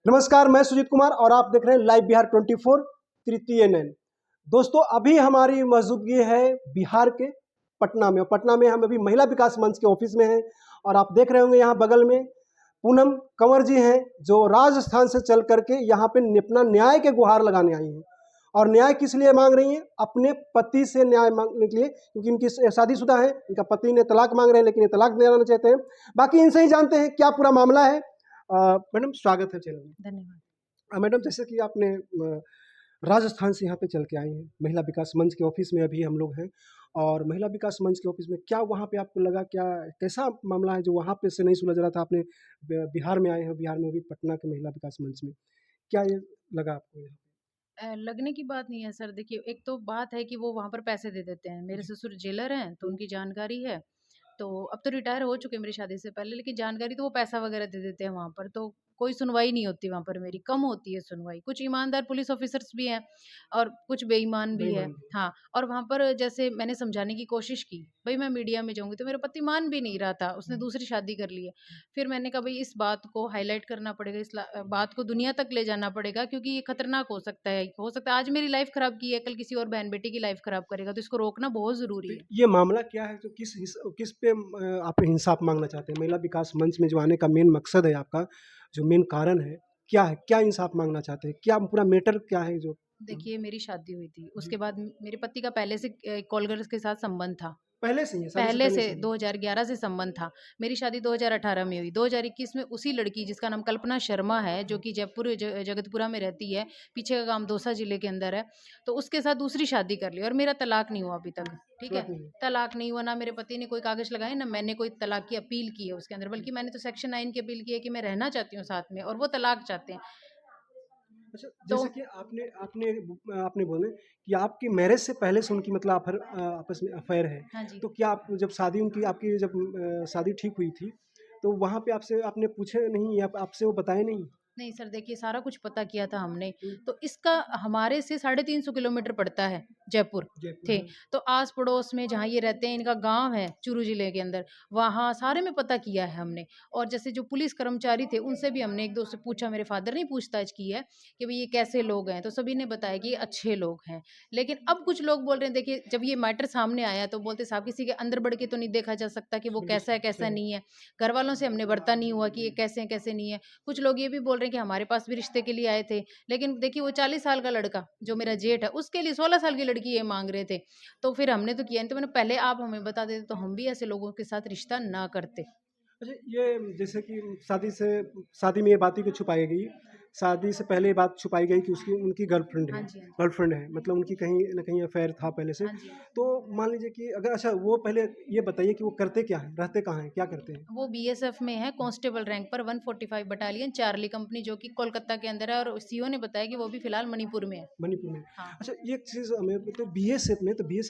नमस्कार, मैं सुजीत कुमार और आप देख रहे हैं लाइव बिहार 24 तृतीय नैन। दोस्तों, अभी हमारी मौजूदगी है बिहार के पटना में। पटना में हम अभी महिला विकास मंच के ऑफिस में हैं और आप देख रहे होंगे यहाँ बगल में पूनम कंवर जी हैं, जो राजस्थान से चल करके यहाँ पे अपना न्याय के गुहार लगाने आई हैं। और न्याय किस लिए मांग रही हैं? अपने पति से न्याय मांगने के लिए, क्योंकि इनकी शादीशुदा है, इनका पति ने तलाक मांग रहे हैं, लेकिन ये तलाक देना चाहते हैं। बाकी इनसे ही जानते हैं क्या पूरा मामला है। मैडम, स्वागत है चैनल में। धन्यवाद। मैडम, जैसे कि आपने राजस्थान से यहाँ पे चल के आई हैं, महिला विकास मंच के ऑफिस में अभी हम लोग हैं। और महिला विकास मंच के ऑफिस में क्या वहाँ पे आपको लगा, क्या कैसा मामला है जो वहाँ पे से नहीं सुलझ रहा था? आपने बिहार में आए हैं, बिहार में भी पटना के महिला विकास मंच में, क्या ये लगा आपको यहाँ? लगने की बात नहीं है सर। देखिए, एक तो बात है कि वो वहाँ पर पैसे दे देते हैं। मेरे जी। ससुर जेलर हैं, तो उनकी जानकारी है। तो अब तो रिटायर हो चुके हैं मेरी शादी से पहले, लेकिन जानकारी तो वो पैसा वगैरह दे देते हैं वहाँ पर। तो कोई सुनवाई नहीं होती वहाँ पर मेरी, कम होती है सुनवाई। कुछ ईमानदार पुलिस ऑफिसर्स भी हैं और कुछ बेईमान भी है। बेईमान भी। हाँ, और वहाँ पर जैसे मैंने समझाने की कोशिश की, भई मैं मीडिया में जाऊँगी, तो मेरा पति मान भी नहीं रहा था, उसने दूसरी शादी कर ली है। फिर मैंने कहा भई इस बात को हाइलाइट करना पड़ेगा, बात को दुनिया तक ले जाना पड़ेगा, क्योंकि ये खतरनाक हो सकता है। हो सकता है आज मेरी लाइफ़ खराब की है, कल किसी और बहन-बेटी की लाइफ़ खराब करेगा, तो इसको रोकना बहुत तो ज़रूरी है। ये मामला क्या है, जो किस पे आप इंसाफ मांगना चाहते हैं? महिला विकास मंच में जो आने का मेन मकसद है आपका, जो मेन कारण है, क्या है? क्या इंसाफ मांगना चाहते हैं? क्या पूरा मैटर क्या है जो? देखिए, मेरी शादी हुई थी, जी। उसके बाद मेरे पति का पहले से कॉल गर्ल्स के साथ संबंध था। पहले से ही है, शादी से पहले पहले से से ही? 2011 से संबंध था। मेरी शादी 2018 में हुई। 2021 में उसी लड़की जिसका नाम कल्पना शर्मा है, जो कि जयपुर जगतपुरा में रहती है, पीछे का गाँव दौसा जिले के अंदर है, तो उसके साथ दूसरी शादी कर ली और मेरा तलाक नहीं हुआ अभी तक, ठीक है? तलाक नहीं हुआ। तलाक नहीं हुआ, ना मेरे पति ने कोई कागज़ लगाए, ना मैंने कोई तलाक की अपील की है उसके अंदर, बल्कि मैंने तो सेक्शन 9 की अपील की है कि मैं रहना चाहती हूँ साथ में और वो तलाक चाहते हैं। अच्छा, तो जैसे कि आपने आपने आपने बोले कि आपकी मैरिज से पहले से उनकी मतलब आपस में अफेयर है। हाँ जी। तो क्या आप जब शादी उनकी आपकी जब शादी ठीक हुई थी, तो वहाँ पे आपसे आपने पूछे नहीं या आपसे वो बताए नहीं? नहीं सर, देखिए सारा कुछ पता किया था हमने। हुँ। तो इसका हमारे से 350 किलोमीटर पड़ता है जयपुर जयपुर, थे। हाँ। तो आस-पड़ोस में जहाँ ये रहते हैं, इनका गाँव है चूरू जिले के अंदर, वहाँ सारे में पता किया है हमने। और जैसे जो पुलिस कर्मचारी थे, उनसे भी हमने 1-2 से पूछा, मेरे फादर ने ही पूछताछ की है कि भई ये कैसे लोग हैं? तो सभी ने बताया कि ये अच्छे लोग हैं। लेकिन अब कुछ लोग बोल रहे हैं, देखिए जब ये मैटर सामने आया तो बोलते साहब किसी के अंदर बढ़ के तो नहीं देखा जा सकता कि वो बिल्कुल कैसा है, सही कैसा है। नहीं है। घरवालों से हमने बर्ता नहीं हुआ कि ये कैसे हैं, कैसे नहीं है। कुछ लोग ये भी बोल रहे हैं कि हमारे पास भी रिश्ते के लिए आए थे, लेकिन देखिए वो 40 साल का लड़का जो मेरा जेठ है, उसके लिए 16 साल की लड़की ये माँग रहे थे। तो फिर हमने तो किया नहीं, तो मैंने पहले आप हमें बता देते तो हम भी ऐसे लोगों के साथ रिश्ता ना करते। अच्छा, ये जैसे कि शादी में ये बात ही क्यों छुपाई गई? शादी से पहले ये बात छुपाई गई कि उसकी उनकी हाँ जी, हाँ जी। गर्लफ्रेंड है, मतलब उनकी कहीं न कहीं अफ़ेयर था पहले से। हाँ जी। तो मान लीजिए कि अगर अच्छा, वो पहले ये बताइए कि वो करते क्या हैं? रहते कहाँ हैं? क्या करते हैं? वो बीएसएफ में है, कांस्टेबल रैंक पर 145 बटालियन चार्ली कंपनी, जो कि कोलकाता के अंदर है, और सीओ ने बताया कि वो भी फिलहाल मणिपुर में है। मणिपुर में। हाँ। अच्छा, ये एक चीज़ हमें तो बीएसएफ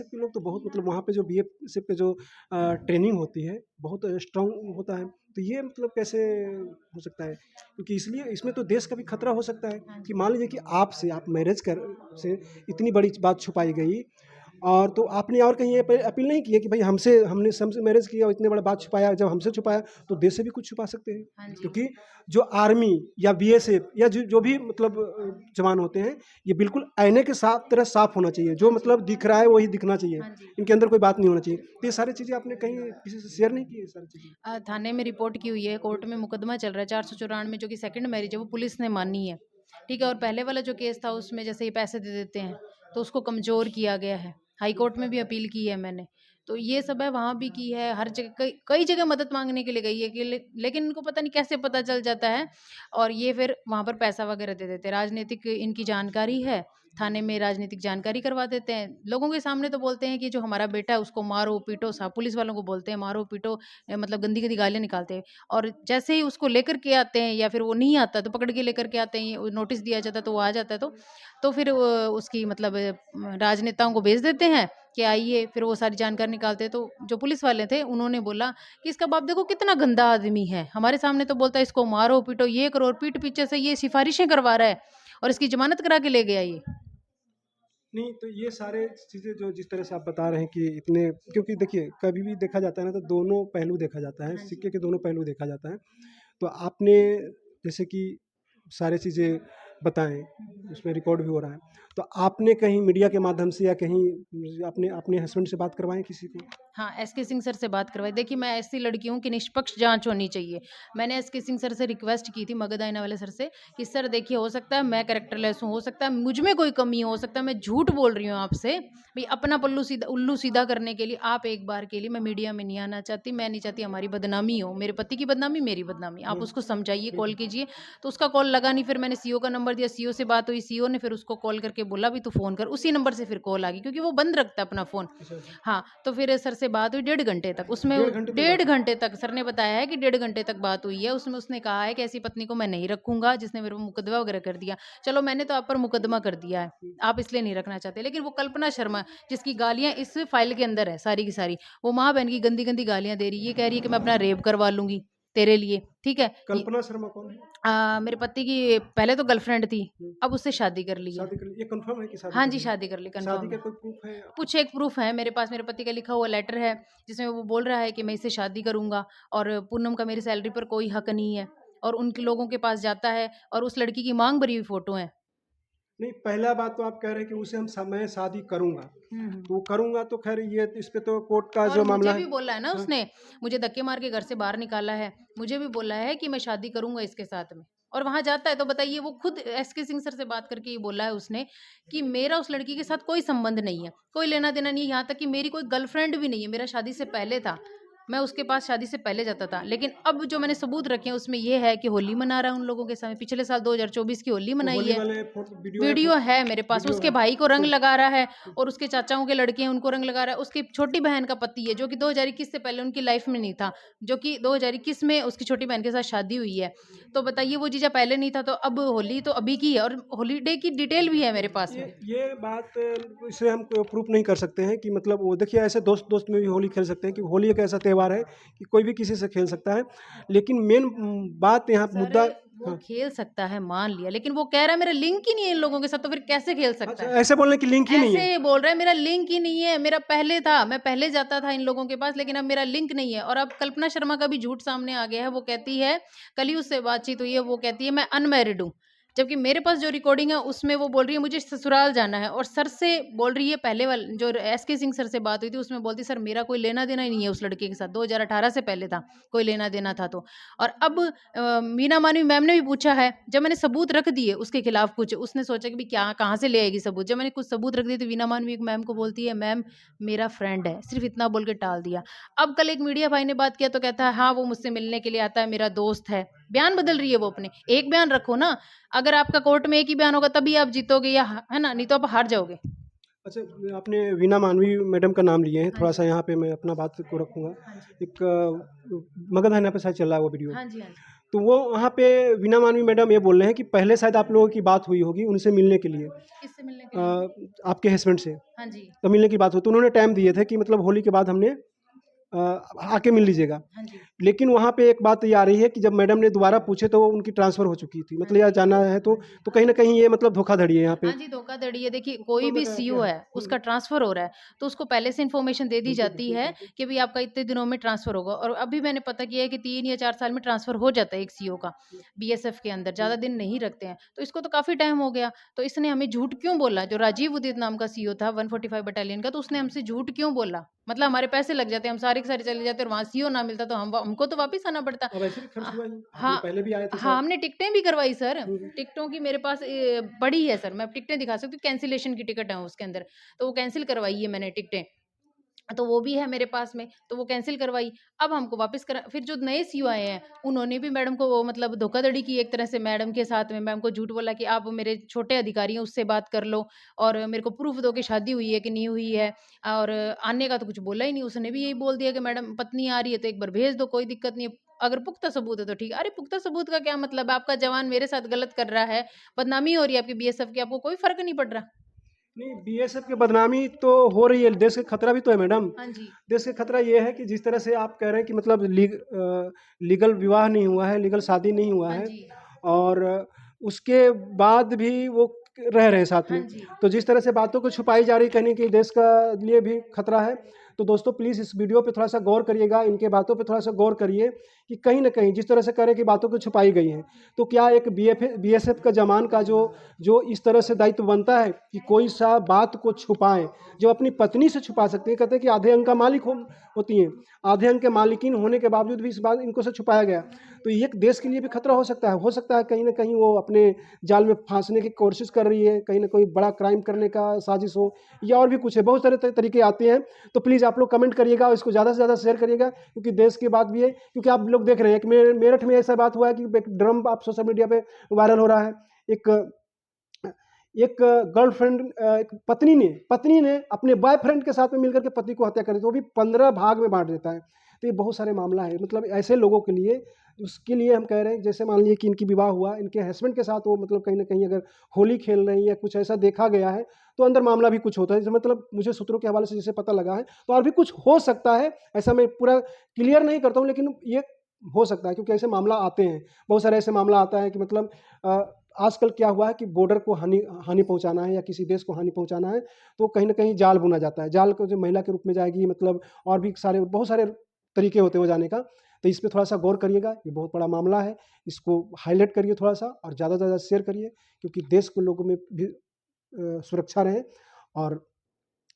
के लोग तो बहुत, मतलब वहाँ पे जो बीएसएफ के जो ट्रेनिंग होती है, बहुत स्ट्रॉन्ग होता है। तो ये मतलब कैसे हो सकता है? क्योंकि इसलिए इसमें तो देश का भी खतरा हो सकता है हाँ कि जी। मान लीजिए कि आप मैरिज कर से इतनी बड़ी बात छुपाई गई, और तो आपने और कहीं ये अपील नहीं की है कि भाई हमसे मैरिज किया और इतने बड़ा बात छुपाया, जब हमसे छुपाया तो देश से भी कुछ छुपा सकते हैं। हाँ जी। क्योंकि जो आर्मी या बीएसएफ या जो भी मतलब जवान होते हैं, ये बिल्कुल आईने के साथ तरह साफ होना चाहिए, जो हाँ जी। मतलब दिख रहा है वही दिखना चाहिए, हाँ जी। इनके अंदर कोई बात नहीं होना चाहिए। तो ये सारी चीज़ें आपने कहीं किसी से शेयर नहीं की, ये सारी चीज़ें? थाने में रिपोर्ट की हुई है, कोर्ट में मुकदमा चल रहा है 494 जो कि सेकंड मैरिज है, वो पुलिस ने मानी है। ठीक है, और पहले वाला जो केस था उसमें जैसे ये पैसे दे देते हैं, तो उसको कमज़ोर किया गया है। हाई कोर्ट में भी अपील की है मैंने। तो ये सब है, वहाँ भी की है, हर जगह कई कई जगह मदद माँगने के लिए गई है कि लेकिन इनको पता नहीं कैसे पता चल जाता है, और ये फिर वहाँ पर पैसा वग़ैरह दे देते हैं। राजनीतिक इनकी जानकारी है, थाने में राजनीतिक जानकारी करवा देते हैं। लोगों के सामने तो बोलते हैं कि जो हमारा बेटा है उसको मारो, पीटो, सा पुलिस वालों को बोलते हैं मारो, पीटो, मतलब गंदी-गंदी गालियाँ निकालते हैं, और जैसे ही उसको लेकर के आते हैं या फिर वो नहीं आता तो पकड़ के लेकर के आते हैं, वो नोटिस दिया जाता है तो वो आ जाता है, तो फिर उसकी मतलब राजनेताओं को भेज देते हैं कि आइए, फिर वो सारी जानकारी निकालते हैं। तो जो पुलिस वाले थे उन्होंने बोला कि इसका बाप देखो कितना गंदा आदमी है, हमारे सामने तो बोलता है इसको मारो, पीटो, ये करो, और पीठ पीछे से ये सिफ़ारिशें करवा रहा है और इसकी ज़मानत करा के ले गया ये। नहीं, तो ये सारे चीज़ें जो जिस तरह से आप बता रहे हैं कि इतने, क्योंकि देखिए कभी भी देखा जाता है ना, तो दोनों पहलू देखा जाता है, हाँ जी। सिक्के के दोनों पहलू देखा जाता है। तो आपने जैसे कि सारी चीज़ें बताएं, उसमें रिकॉर्ड भी हो रहा है। तो आपने कहीं मीडिया के माध्यम से या कहीं अपने अपने हस्बैंड से बात करवाएं किसी को? हाँ, एसके सिंह सर से बात करवाई। देखिए, मैं ऐसी लड़की हूँ कि निष्पक्ष जाँच होनी चाहिए। मैंने एसके सिंह सर से रिक्वेस्ट की थी, मगध आईना वाले सर से, कि सर देखिए, हो सकता है मैं कैरेक्टरलेस हूँ, हो सकता है मुझ में कोई कमी हो सकता है मैं झूठ बोल रही हूँ आपसे। भई अपना उल्लू सीधा करने के लिए आप एक बार के लिए, मैं मीडिया में नहीं आना चाहती, मैं नहीं चाहती हमारी बदनामी हो। मेरे पति की बदनामी, मेरी बदनामी। आप उसको समझाइए, कॉल कीजिए। तो उसका कॉल लगा नहीं, फिर मैंने सीओ का नंबर दिया, सीओ से बात हुई, सीओ ने फिर उसको कॉल करके बोला भी तू फ़ोन कर। उसी नंबर से फिर कॉल आ गई, क्योंकि वो बंद रखता है अपना फ़ोन। अच्छा, अच्छा। हाँ, तो फिर सर से बात हुई 1.5 घंटे तक। उसमें डेढ़ घंटे तक बात डेढ़ हुई? घंटे तक सर ने बताया है कि 1.5 घंटे तक बात हुई है। उसमें उसने कहा है कि ऐसी पत्नी को मैं नहीं रखूँगा जिसने मेरे पे मुकदमा वगैरह कर दिया। चलो, मैंने तो आप पर मुकदमा कर दिया है, आप इसलिए नहीं रखना चाहते। लेकिन वो कल्पना शर्मा, जिसकी गालियाँ इस फाइल के अंदर है सारी की सारी, वो माँ-बहन की गंदी-गंदी गालियाँ दे रही है। ये कह रही है कि मैं अपना रेप करवा लूँगी तेरे लिए, ठीक है? कल्पना शर्मा कौन है? मेरे पति की पहले तो गर्लफ्रेंड थी, हुँ। अब उससे शादी कर ली है। शादी कर ली, ये कन्फर्म है कि शादी हाँ कर जी, ली है? शादी कर ली, शादी कन्फर्म का है। कोई प्रूफ है? कुछ एक प्रूफ है मेरे पास, मेरे पति का लिखा हुआ लेटर है, जिसमें वो बोल रहा है कि मैं इससे शादी करूँगा और पूनम का मेरी सैलरी पर कोई हक नहीं है, और उनके लोगों के पास जाता है और उस लड़की की माँग भरी हुई फ़ोटो है। नहीं, पहला बात तो आप कह रहे हैं कि उसे मैं शादी करूँगा। हुँ, हुँ। तो वो करूँगा तो ख़ैर ये इस पे तो कोर्ट का और जो मुझे मामला भी है। बोला है ना हाँ, उसने, मुझे धक्के मार के घर से बाहर निकाला है। मुझे भी बोला है कि मैं शादी करूँगा इसके साथ में, और वहाँ जाता है तो बताइए, वो खुद एसके सिंह सर से बात करके ये बोला है उसने कि मेरा उस लड़की के साथ कोई संबंध नहीं है, कोई लेना-देना नहीं है, यहाँ तक कि मेरी कोई गर्लफ्रेंड भी नहीं है, मेरा शादी से पहले था। मैं उसके पास शादी से पहले जाता था। लेकिन अब जो मैंने सबूत रखे हैं उसमें ये है कि होली मना रहा है उन लोगों के सामने, पिछले साल 2024 की होली तो मनाई होली है। वाले फ़ोटो वीडियो है मेरे पास, वीडियो उसके है। भाई को रंग तो लगा रहा है और उसके चाचाओं के लड़के हैं उनको रंग लगा रहा है। उसकी छोटी बहन का पति है जो कि 2021 से पहले उनकी लाइफ में नहीं था, जो कि 2021 में उसकी छोटी बहन के साथ शादी हुई है। तो बताइए, वो जीजा पहले नहीं था, तो अब होली तो अभी की है, और हॉलिडे की डिटेल भी है मेरे पास में। ये बात इसे हम प्रूफ नहीं कर सकते हैं कि मतलब वो देखिए ऐसे दोस्त दोस्त में भी होली खेल सकते हैं कि होली एक ऐसा त्यौहार है कि कोई भी किसी से खेल सकता है। लेकिन मेन बात यहाँ सर, मुद्दा। वो हाँ, खेल सकता है मान लिया, लेकिन वो कह रहा है मेरा लिंक ही नहीं है इन लोगों के साथ, तो फिर कैसे खेल सकता अच्छा, है? ऐसे बोलने की लिंक ही नहीं है। ऐसे बोल रहा है मेरा लिंक ही नहीं है, मेरा पहले था, मैं पहले जाता था इन लोगों के पास, लेकिन अब मेरा लिंक नहीं है। और अब कल्पना शर्मा का भी झूठ सामने आ गया है। वो कहती है, कल ही उससे बातचीत हुई है, वो कहती है मैं अनमैरिड हूँ। जबकि मेरे पास जो रिकॉर्डिंग है उसमें वो बोल रही है मुझे ससुराल जाना है, और सर से बोल रही है, पहले वाले जो एसके सिंह सर से बात हुई थी उसमें बोलती सर मेरा कोई लेना देना ही नहीं है उस लड़के के साथ, 2018 से पहले था कोई लेना देना था तो। और अब मीना मानवी मैम ने भी पूछा है, जब मैंने सबूत रख दिए उसके खिलाफ कुछ, उसने सोचा कि भी क्या कहाँ से ले आएगी सबूत। जब मैंने कुछ सबूत रख दिए तो वीना मानवी एक मैम को बोलती है मैम मेरा फ्रेंड है, सिर्फ इतना बोल के टाल दिया। अब कल एक मीडिया भाई ने बात किया तो कहता है हाँ वो मुझसे मिलने के लिए आता है, मेरा दोस्त है। बयान बदल रही है वो अपने, एक बयान रखो ना। अगर आपका कोर्ट में एक ही बयान होगा तभी आप जीतोगे, या है ना, नहीं तो आप हार जाओगे। अच्छा, आपने वीना मानवी मैडम का नाम लिए हैं, हाँ थोड़ा सा जी, यहाँ पे मैं अपना बात को रखूँगा। हाँ जी, एक मगध है, यहाँ पे शायद चल रहा है वो वीडियो। हाँ जी, हाँ जी। तो वो वहाँ पे वीना मानवी मैडम ये बोल रहे हैं कि पहले शायद आप लोगों की बात हुई होगी उनसे मिलने के लिए, किससे मिलने के लिए? आपके हस्बैंड से। हाँ जी, तो मिलने की बात हुई तो उन्होंने टाइम दिए थे कि मतलब होली के बाद हमने आके मिल लीजिएगा। हाँ जी, लेकिन वहाँ पे एक बात ये आ रही है कि जब मैडम ने दोबारा पूछे तो वो उनकी ट्रांसफ़र हो चुकी थी। हाँ मतलब यहाँ जी। जाना है तो कहीं न कहीं ये मतलब धोखाधड़ी है यहाँ पे। हाँ जी, धोखाधड़ी है। देखिए, तो कोई मैं भी कहा सीईओ क्या? है, उसका ट्रांसफ़र हो रहा है, तो उसको पहले से इन्फॉर्मेशन दे दी बिल्कुल, जाती बिल्कुल, है बिल्कुल। कि भई आपका इतने दिनों में ट्रांसफ़र होगा। और अभी मैंने पता किया है कि 3 या 4 साल में ट्रांसफ़र हो जाता है एक सीईओ का, बीएसएफ के अंदर, हुँ। ज़्यादा दिन नहीं रखते हैं। तो इसको तो काफ़ी टाइम हो गया, तो इसने हमें झूठ क्यों बोला? जो राजीव उदित नाम का सीईओ था 145 बटालियन का, तो उसने हमसे झूठ क्यों बोला? मतलब हमारे पैसे लग जाते, हम सारे के सारे चले जाते और वहाँ सीईओ ना मिलता तो हमको तो वापस आना पड़ता। अब ऐसे भी खर्च हुआ ही, आपने हाँ, पहले भी आए थे हाँ, शायद। हमने टिकटें भी करवाई सर। हुँ, हुँ। टिकटों की मेरे पास पड़ी है सर, मैं टिकटें दिखा सकती हूँ, कैंसिलेशन की टिकट है उसके अंदर, तो वो कैंसल करवाई है मैंने टिकटें। तो वो भी है मेरे पास में, तो वो कैंसल करवाई। अब हमको वापस करा, फिर जो नए सीईओ आए हैं, उन्होंने भी मैडम को वो मतलब धोखाधड़ी की एक तरह से मैडम के साथ में। मैम को झूठ बोला कि आप मेरे छोटे अधिकारी हैं, उससे बात कर लो और मेरे को प्रूफ़ दो कि शादी हुई है कि नहीं हुई है। और आने का तो कुछ बोला ही नहीं, उसने भी यही बोल दिया कि मैडम पत्नी आ रही है तो एक बार भेज दो, कोई दिक्कत नहीं है। अगर पुख्ता सबूत है तो ठीक है। अरे पुख्ता सबूत का क्या मतलब है? आपका जवान मेरे साथ गलत कर रहा है, बदनामी हो रही है आपकी बीएसएफ की, आपको कोई फ़र्क नहीं पड़ रहा। नहीं, बीएसएफ की बदनामी तो हो रही है, देश का खतरा भी तो है मैडम। हाँ जी। देश का खतरा ये है कि जिस तरह से आप कह रहे हैं कि मतलब लीगल विवाह नहीं हुआ है, लीगल शादी नहीं हुआ हाँ है, जी। और उसके बाद भी वो रह रहे हैं साथ हाँ में। जी। तो जिस तरह से बातों को छुपाई जा रही है, कहीं न कहीं देश का लिए भी खतरा है। तो दोस्तों प्लीज़ इस वीडियो पे थोड़ा सा गौर करिएगा, इनके बातों पे थोड़ा सा गौर करिए कि कहीं न कहीं जिस तरह से कह रहे हैं कि बातों को छुपाई गई हैं, तो क्या एक बीएसएफ का जवान का जो इस तरह से दायित्व बनता है कि कोई सा बात को छुपाएँ, जो अपनी पत्नी से छुपा सकते हैं। कहते हैं कि आधे अंग का मालिक होती हैं, आधे अंग के मालिकिन होने के बावजूद भी इस बात इनको से छुपाया गया। तो ये एक देश के लिए भी खतरा हो सकता है कहीं न कहीं वो अपने जाल में फांसने की कोशिश कर रही है, कहीं न कहीं बड़ा क्राइम करने का साजिश हो या और भी कुछ है, बहुत सारे तरीके आते हैं। तो प्लीज़ आप लोग कमेंट करिएगा और इसको ज़्यादा से ज़्यादा शेयर करिएगा, क्योंकि देश की बात भी है। क्योंकि आप लोग देख रहे हैं कि मेरठ में ऐसा बात हुआ है कि एक ड्रम आप सोशल मीडिया पे वायरल हो रहा है। एक एक गर्लफ्रेंड एक पत्नी ने अपने बॉयफ्रेंड के साथ में मिलकर के पति को हत्या कर दी, तो वो भी 15 भाग में बाँट देता है। तो ये बहुत सारे मामला है, मतलब ऐसे लोगों के लिए, उसके लिए हम कह रहे हैं, जैसे मान लीजिए कि इनकी विवाह हुआ, इनके हस्बैंड के साथ वो मतलब कहीं न कहीं अगर होली खेल रही हैं या कुछ ऐसा देखा गया है, तो अंदर मामला भी कुछ होता है। जैसे मतलब मुझे सूत्रों के हवाले से जैसे पता लगा है, तो और भी कुछ हो सकता है, ऐसा मैं पूरा क्लियर नहीं करता हूँ, लेकिन ये हो सकता है क्योंकि ऐसे मामला आते हैं। बहुत सारे ऐसे मामला आता है कि मतलब आजकल क्या हुआ है कि बॉर्डर को हानि हानि पहुँचाना है या किसी देश को हानि पहुँचाना है, तो कहीं न कहीं जाल बुना जाता है। जाल को जो महिला के रूप में जाएगी, मतलब और भी बहुत सारे तरीके होते हैं वो जाने का। तो इस पे थोड़ा-सा गौर करिएगा, ये बहुत बड़ा मामला है। इसको हाइलाइट करिए थोड़ा-सा और ज़्यादा से ज़्यादा शेयर करिए, क्योंकि देश के लोगों में भी सुरक्षा रहे। और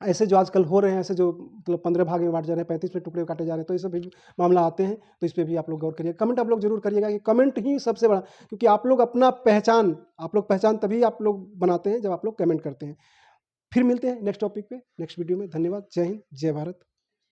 ऐसे जो आजकल हो रहे हैं, ऐसे जो मतलब 15 भाग में बाँट जा रहे हैं, 35 में टुकड़े काटे जा रहे हैं, तो ये सब भी मामला आते हैं। तो इस पे भी आप लोग गौर करिए। कमेंट आप लोग ज़रूर करिएगा, कि कमेंट ही सबसे बड़ा, क्योंकि आप लोग पहचान तभी आप लोग बनाते हैं जब आप लोग कमेंट करते हैं। फिर मिलते हैं नेक्स्ट टॉपिक पे, नेक्स्ट वीडियो में। धन्यवाद। जय हिंद, जय भारत।